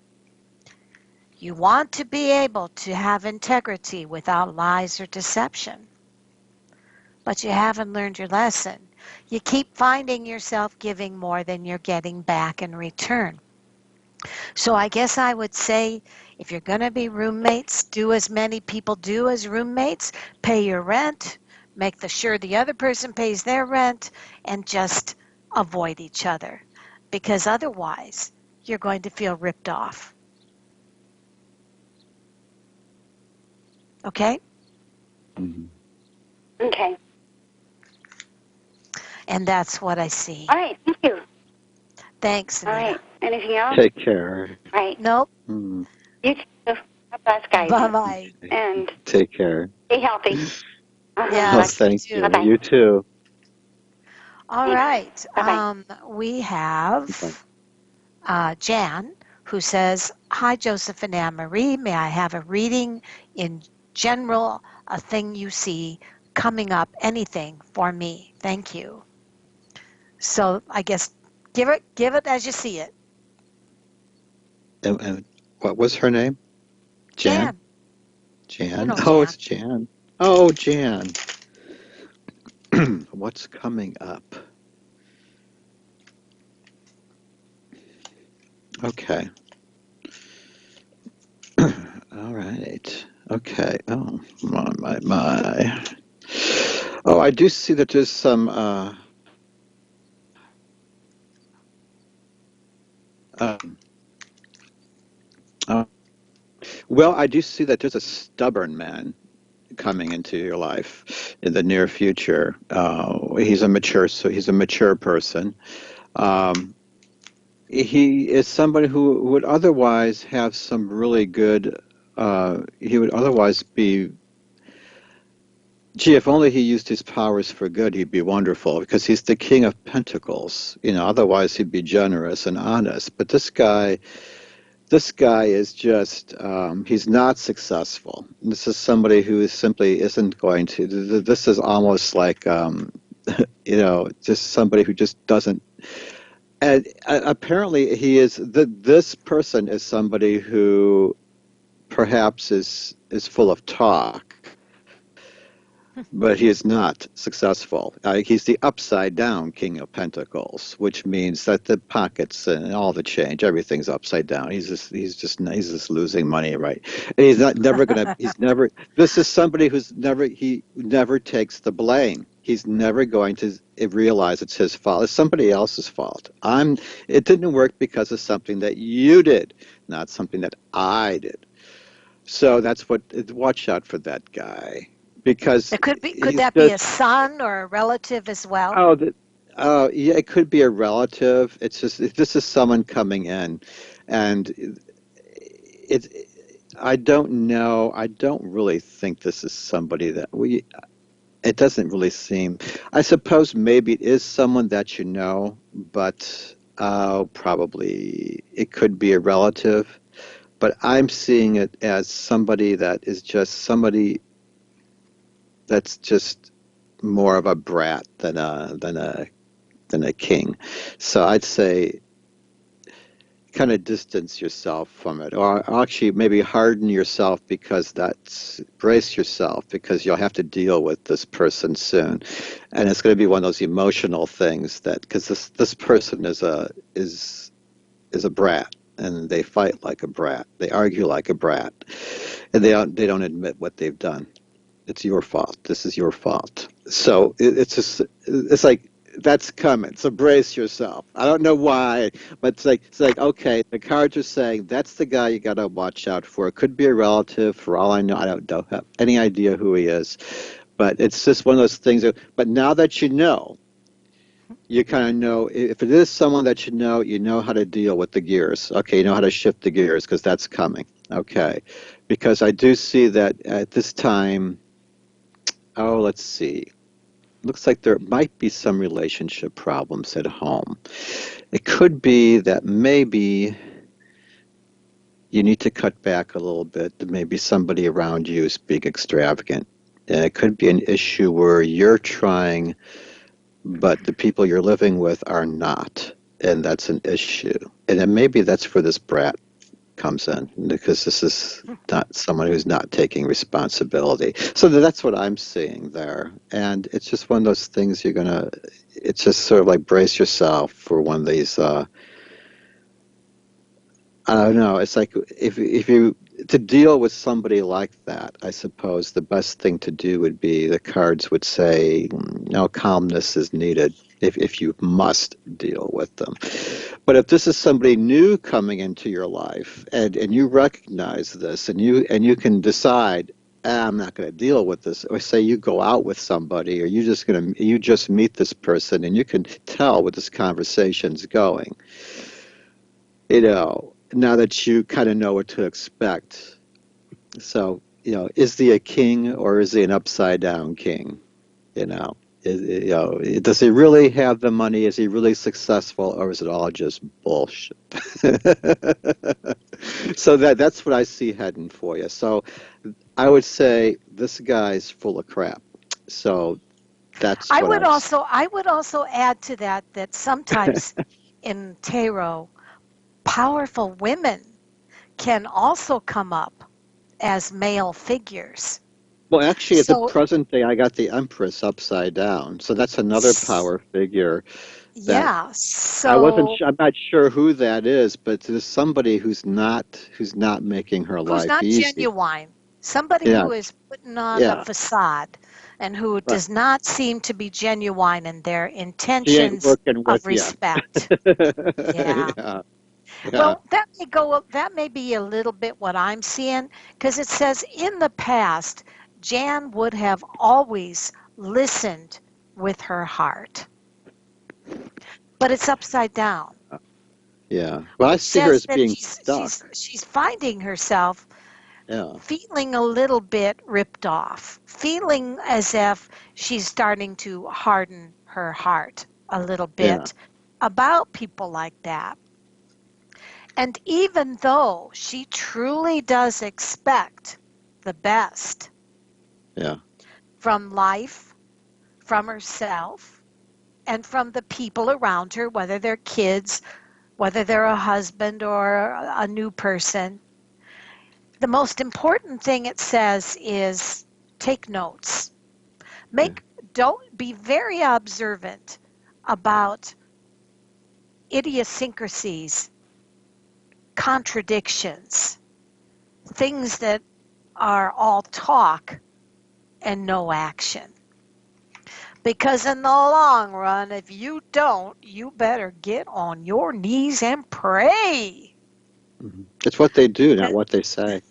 Speaker 1: You want to be able to have integrity without lies or deception. But you haven't learned your lesson. You keep finding yourself giving more than you're getting back in return. So I guess I would say if you're going to be roommates, do as many people do as roommates, pay your rent, make sure the other person pays their rent, and just avoid each other. Because otherwise, you're going to feel ripped off. Okay?
Speaker 2: Mhm.
Speaker 3: Okay.
Speaker 1: And that's what I see.
Speaker 3: All right. Thank you.
Speaker 1: Thanks,
Speaker 3: All
Speaker 1: Anita.
Speaker 3: right. Anything else?
Speaker 2: Take care.
Speaker 3: Right.
Speaker 1: Nope.
Speaker 2: Mm.
Speaker 3: You too. God bless, guys.
Speaker 1: Bye-bye.
Speaker 3: And
Speaker 2: Take care.
Speaker 3: stay healthy.
Speaker 1: Yeah.
Speaker 2: Oh,
Speaker 1: Yes, you
Speaker 2: thank
Speaker 1: too.
Speaker 2: you.
Speaker 3: Bye-bye.
Speaker 2: You too.
Speaker 1: All
Speaker 3: Thanks.
Speaker 1: right.
Speaker 3: Bye-bye.
Speaker 1: We have Jan, who says, "Hi, Joseph and Anne Marie. May I have a reading in general, a thing you see coming up, anything for me? Thank you." So I guess give it as you see it.
Speaker 2: And what was her name? Jan?
Speaker 1: Jan, you
Speaker 2: Jan?
Speaker 1: know
Speaker 2: Oh,
Speaker 1: Jan.
Speaker 2: it's Jan. Oh, Jan. What's coming up? Okay. All right. Okay. Oh, my. Oh, I do see that there's some um, uh, well, I do see that there's a stubborn man coming into your life in the near future. So he's a mature person. Um, he is somebody who would otherwise have some really good. He would otherwise be. Gee, if only he used his powers for good, he'd be wonderful because he's the king of pentacles. Otherwise he'd be generous and honest. But this guy is just, he's not successful. This is somebody who simply isn't going to, this is almost like, just somebody who just doesn't, and apparently this person is somebody who perhaps is full of talk, but he is not successful. He's the upside down King of Pentacles, which means that the pockets and all the change, everything's upside down. He's just losing money, right? And he's not never gonna. He's never. This is somebody he never takes the blame. He's never going to realize it's his fault. It's somebody else's fault. It didn't work because of something that you did, not something that I did. So watch out for that guy because
Speaker 1: Could
Speaker 2: he's
Speaker 1: that be a
Speaker 2: just,
Speaker 1: son or a relative as well?
Speaker 2: oh, yeah, it could be a relative. It's just, this is someone coming in, and it, I don't know. I don't really think this is somebody it doesn't really seem, I suppose maybe it is someone that you know, but probably it could be a relative. But I'm seeing it as somebody that's just more of a brat than a king. So I'd say kind of distance yourself from it, or actually maybe harden yourself brace yourself because you'll have to deal with this person soon, and it's going to be one of those emotional things because this person is a brat. And they fight like a brat. They argue like a brat, and they don't admit what they've done. It's your fault. This is your fault. So it's like that's coming. So brace yourself. I don't know why, but it's like okay. The cards are saying that's the guy you got to watch out for. It could be a relative. For all I know, I don't have any idea who he is, but it's just one of those things. But now that you kind of know if it is someone that you know how to deal with the gears. Okay, you know how to shift the gears because that's coming. Okay, because I do see that at this time. Oh, let's see. Looks like there might be some relationship problems at home. It could be that maybe you need to cut back a little bit. Maybe somebody around you is being extravagant. And it could be an issue where you're trying, but the people you're living with are not. And that's an issue. And then maybe that's where this brat comes in, because this is not someone who's not taking responsibility. So that's what I'm seeing there. And it's just one of those things it's just sort of like brace yourself for one of these, I don't know. It's like if you to deal with somebody like that, I suppose the best thing to do would be the cards would say, no, calmness is needed if you must deal with them. But if this is somebody new coming into your life and you recognize this and you can decide, I'm not going to deal with this, or say you go out with somebody or you just meet this person and you can tell where this conversation's going. Now that you kind of know what to expect. So, is he a king or is he an upside down king? You know, does he really have the money? Is he really successful, or is it all just bullshit? So that's what I see heading for you. So I would say this guy's full of crap. So that's
Speaker 1: I
Speaker 2: what
Speaker 1: would
Speaker 2: I'm.
Speaker 1: also add to that sometimes in tarot, powerful women can also come up as male figures.
Speaker 2: Well, actually, at the
Speaker 1: So,
Speaker 2: present day, I got the Empress upside down. So that's another
Speaker 1: s-
Speaker 2: power figure that
Speaker 1: yeah,
Speaker 2: I wasn't.
Speaker 1: so
Speaker 2: I'm not sure who that is, but there's somebody who's not making her
Speaker 1: who's
Speaker 2: life
Speaker 1: not
Speaker 2: easy.
Speaker 1: genuine, somebody
Speaker 2: Yeah,
Speaker 1: who is putting on a
Speaker 2: yeah,
Speaker 1: facade and who
Speaker 2: right.
Speaker 1: does not seem to be genuine in their
Speaker 2: She ain't
Speaker 1: intentions
Speaker 2: working
Speaker 1: of
Speaker 2: with you.
Speaker 1: respect. Yeah.
Speaker 2: Yeah, yeah,
Speaker 1: Well, that may be a little bit what I'm seeing because it says in the past, Jan would have always listened with her heart, but it's upside down.
Speaker 2: yeah. Well, I
Speaker 1: Which
Speaker 2: see her
Speaker 1: says
Speaker 2: as
Speaker 1: that
Speaker 2: being
Speaker 1: she's
Speaker 2: stuck.
Speaker 1: she's finding herself
Speaker 2: Yeah,
Speaker 1: feeling a little bit ripped off, feeling as if she's starting to harden her heart a little
Speaker 2: yeah,
Speaker 1: bit about people like that. And even though she truly does expect the best
Speaker 2: yeah,
Speaker 1: from life, from herself, and from the people around her, whether they're kids, whether they're a husband or a new person, the most important thing it says is take notes.
Speaker 2: yeah,
Speaker 1: Make don't be very observant about idiosyncrasies, contradictions, things that are all talk and no action. Because in the long run, if you don't, you better get on your knees and pray.
Speaker 2: It's what they do, not what they say.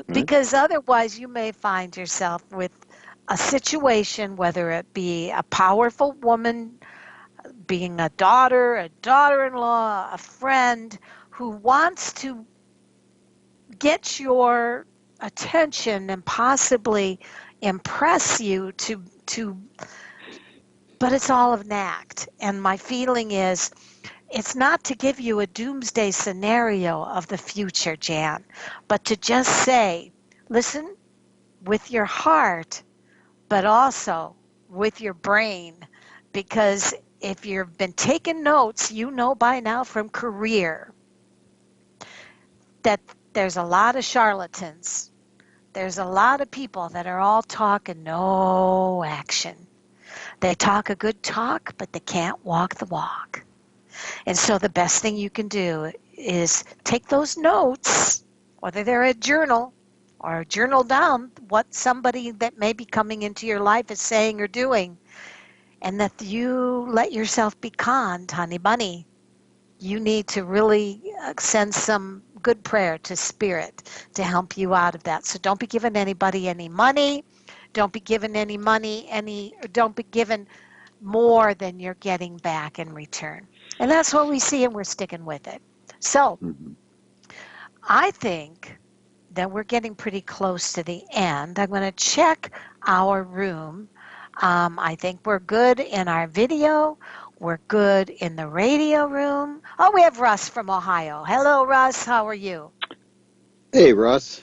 Speaker 2: Right?
Speaker 1: Because otherwise, you may find yourself with a situation, whether it be a powerful woman being a daughter in law, a friend who wants to get your attention and possibly impress you to but it's all an act. And my feeling is it's not to give you a doomsday scenario of the future, Jan, but to just say, listen with your heart, but also with your brain. Because if you've been taking notes, you know by now from career that there's a lot of charlatans. There's a lot of people that are all talk and no action. They talk a good talk, but they can't walk the walk. And so the best thing you can do is take those notes, whether they're a journal or journal down what somebody that may be coming into your life is saying or doing, and that you let yourself be conned, honey bunny. You need to really send some good prayer to spirit to help you out of that. So don't be giving anybody any money. Don't be giving don't be giving more than you're getting back in return. And that's what we see, and we're sticking with it. So
Speaker 2: Mm-hmm.
Speaker 1: I think that we're getting pretty close to the end. I'm going to check our room. I think we're good in our video. We're good in the radio room. Oh, we have Russ from Ohio. Hello, Russ. How are you?
Speaker 2: Hey, Russ.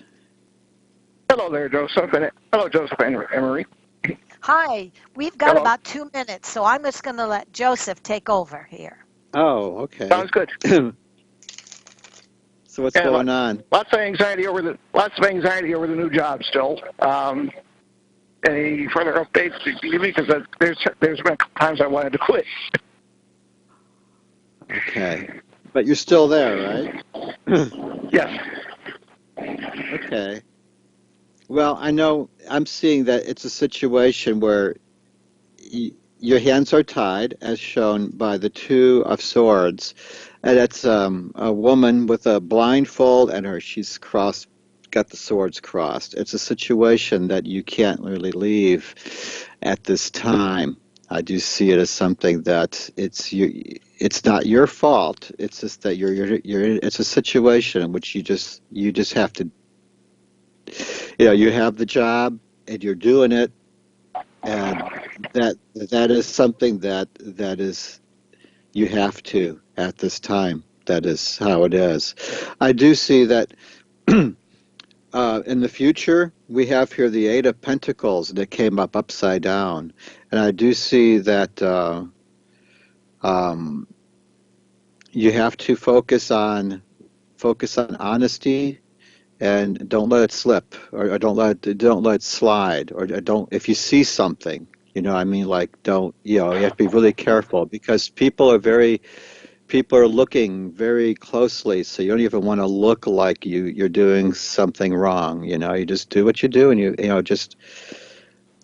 Speaker 4: Hello there, Joseph. And hello, Joseph and Emery.
Speaker 1: Hi, we've got
Speaker 4: Hello.
Speaker 1: about 2 minutes, so I'm just going to let Joseph take over here.
Speaker 2: Oh, okay.
Speaker 4: Sounds good.
Speaker 2: So what's
Speaker 4: Yeah,
Speaker 2: going on?
Speaker 4: lots of anxiety over the new job still. Any further updates to give me? Because there's been times I wanted to quit.
Speaker 2: Okay. But you're still there, right?
Speaker 4: Yes.
Speaker 2: Okay. Well, I know I'm seeing that it's a situation where your hands are tied, as shown by the Two of Swords, and it's a woman with a blindfold, and she's got the swords crossed. It's a situation that you can't really leave at this time. I do see it as something that it's not your fault. It's just that it's a situation in which you just have to, you have the job and you're doing it, and that is something that is you have to at this time. That is how it is. I do see that in the future we have here the Eight of Pentacles that came up upside down, and I do see that um, you have to focus on honesty, and don't let it slip, or don't let it slide, or don't, if you see something, I mean, like, don't, you have to be really careful, because people are looking very closely, so you don't even want to look like you're doing something wrong. You just do what you do, and just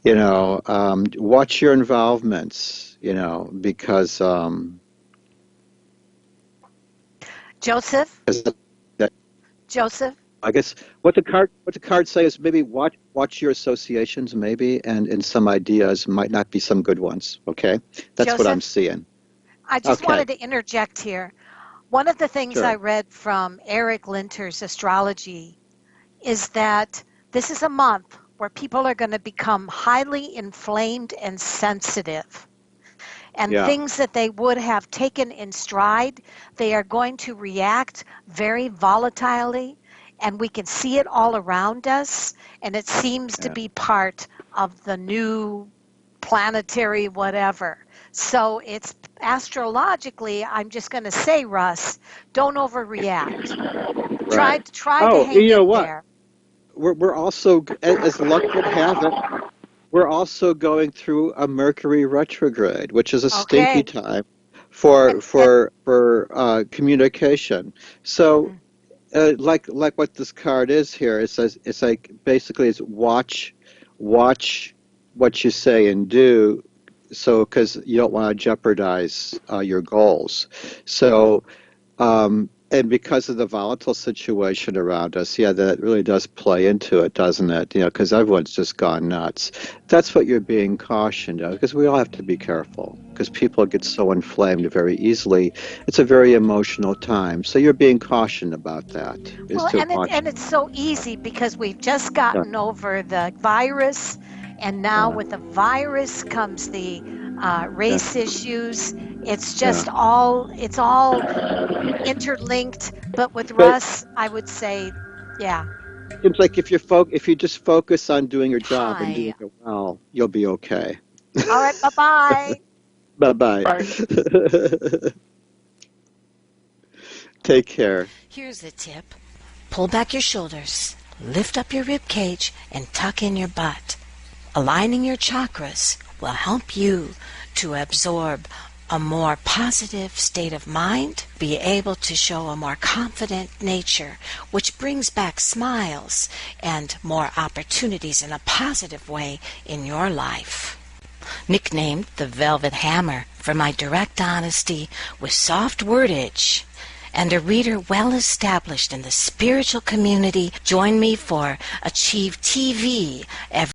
Speaker 2: watch your involvements, because
Speaker 1: Joseph?
Speaker 2: 'cause
Speaker 1: Joseph?
Speaker 2: I guess what the cards say is maybe watch your associations, maybe, and some ideas might not be some good ones. Okay, that's what I'm
Speaker 1: Joseph?
Speaker 2: seeing.
Speaker 1: I just
Speaker 2: Okay,
Speaker 1: wanted to interject here. One of the things I
Speaker 2: sure.
Speaker 1: read from Eric Linter's astrology is that this is a month where people are going to become highly inflamed and sensitive. And
Speaker 2: Yeah,
Speaker 1: things that they would have taken in stride, they are going to react very volatilely, and we can see it all around us, and it seems to
Speaker 2: yeah.
Speaker 1: be part of the new planetary whatever. So it's astrologically, I'm just going to say, Russ, don't overreact. Try
Speaker 2: Right.
Speaker 1: try to
Speaker 2: Oh,
Speaker 1: hang
Speaker 2: you know
Speaker 1: in
Speaker 2: what?
Speaker 1: there.
Speaker 2: We're also, as luck would have it, we're also going through a Mercury retrograde, which is a stinky
Speaker 1: Okay.
Speaker 2: time for
Speaker 1: And
Speaker 2: communication. So, like what this card is here, it says it's like basically it's watch what you say and do, so because you don't want to jeopardize your goals. So, and because of the volatile situation around us, yeah, that really does play into it, doesn't it? Because everyone's just gone nuts. That's what you're being cautioned of, because we all have to be careful, because people get so inflamed very easily. It's a very emotional time. So you're being cautioned about that, is
Speaker 1: well,
Speaker 2: to
Speaker 1: and
Speaker 2: watch.
Speaker 1: it's so easy because we've just
Speaker 2: Yeah,
Speaker 1: gotten over the virus, and now
Speaker 2: yeah,
Speaker 1: with the virus comes the
Speaker 2: yeah,
Speaker 1: race issues.
Speaker 2: yeah.
Speaker 1: It's all interlinked. But with
Speaker 2: But
Speaker 1: Russ, I would say, yeah,
Speaker 2: it seems like if you just focus on doing your job and doing
Speaker 1: hi.
Speaker 2: it well, you'll be okay.
Speaker 1: All right, bye bye.
Speaker 2: Bye bye.
Speaker 4: Right.
Speaker 2: Take care.
Speaker 5: Here's a tip. Pull back your shoulders, lift up your rib cage, and tuck in your butt. Aligning your chakras will help you to absorb a more positive state of mind, be able to show a more confident nature, which brings back smiles and more opportunities in a positive way in your life. Nicknamed the Velvet Hammer for my direct honesty with soft wordage, and a reader well established in the spiritual community, join me for Achieve TV every